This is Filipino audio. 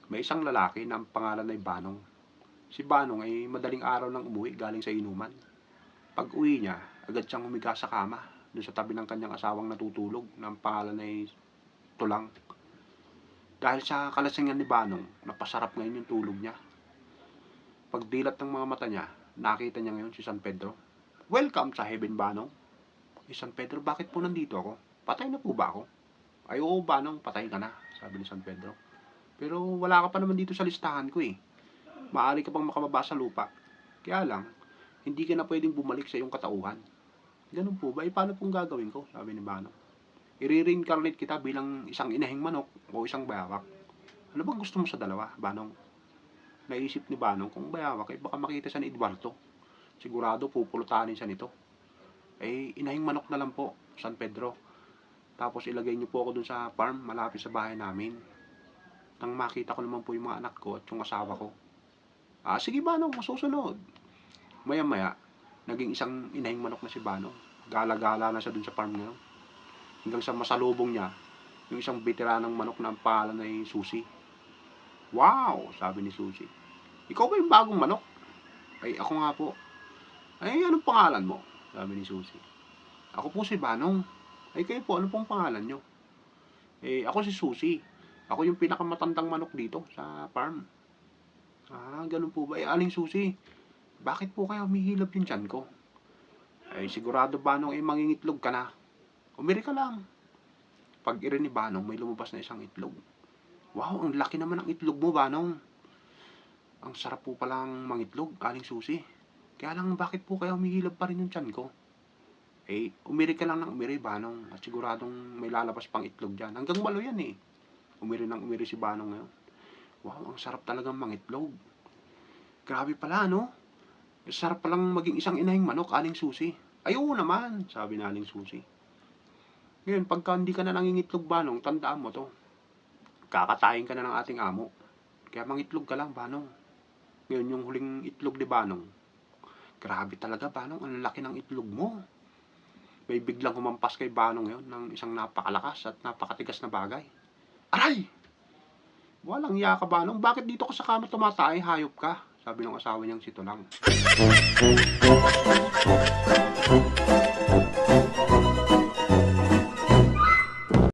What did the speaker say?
May isang lalaki na ang pangalan ay Banong. Si Banong ay madaling araw lang umuwi galing sa inuman. Pag-uwi niya, agad siyang humiga sa kama doon sa tabi ng kanyang asawang natutulog na ang pangalan ay Tulang. Dahil sa kalasingan ni Banong, napasarap ngayon yung tulog niya. Pagdilat ng mga mata niya, nakita niya ngayon si San Pedro. "Welcome sa heaven, Banong." San Pedro, bakit po nandito ako? Patay na po ba ako? Ay oo, Banong, patay ka na, sabi ni San Pedro. Pero wala ka pa naman dito sa listahan ko eh. Maaari ka pang makababa sa lupa. Kaya lang, hindi ka na pwedeng bumalik sa iyong katauhan. Ganun po ba? Paano pong gagawin ko? Sabi ni Banong. I-reincarnate kita bilang isang inahing manok o isang bayawak. Ano bang gusto mo sa dalawa, Banong? Naisip ni Banong kung bayawak baka makita siya ni Eduardo. Sigurado pupulutanin siya nito. Inahing manok na lang po, San Pedro. Tapos ilagay niyo po ako dun sa farm malapit sa bahay namin. Nang makita ko naman po yung mga anak ko at yung asawa ko. Sige Banong, masusunod. Maya-maya, naging isang inahing manok na si Banong. Gala-gala na siya dun sa farm ngayon. Hanggang sa masalubong niya, yung isang veteranang manok na ang pangalan ay Susi. "Wow!" sabi ni Susi. "Ikaw ba yung bagong manok?" Ako nga po." "Anong pangalan mo?" sabi ni Susi. "Ako po si Banong." Kayo po, ano pong pangalan nyo?" "Ako si Susi. Ako yung pinakamatandang manok dito sa farm." Ganun po ba? Aling Susi, bakit po kaya humihilab yung tiyan ko?" Sigurado Banong mangingitlog ka na. Umiri ka lang." Pag-iri ni Banong, may lumabas na isang itlog. "Wow, ang laki naman ng itlog mo, Banong. Ang sarap po palang mangitlog, Aling Susi. Kaya lang, bakit po kaya humihilab pa rin yung tiyan ko?" Umiri ka lang ng umiri, Banong, at siguradong may lalabas pang itlog dyan. Hanggang walo yan eh. Umiri ng umiri si Banong ngayon. "Wow, ang sarap talagang mangitlog. Grabe pala, no? Sarap palang maging isang inahing manok, Aling Susi." "Oo naman," sabi na Aling Susi. "Ngayon, pagka hindi ka na nangingitlog, Banong, tandaan mo to. Kakatayin ka na ng ating amo. Kaya mangitlog ka lang, Banong." Ngayon, yung huling itlog ni Banong. Grabe talaga, Banong. Ang laki ng itlog mo. May biglang humampas kay Banong ngayon ng isang napakalakas at napakatigas na bagay. "Aray! Walang iya ka, Banong. Bakit dito ka sa kama tumatay? Hayop ka," sabi ng asawa niyang si Tulang.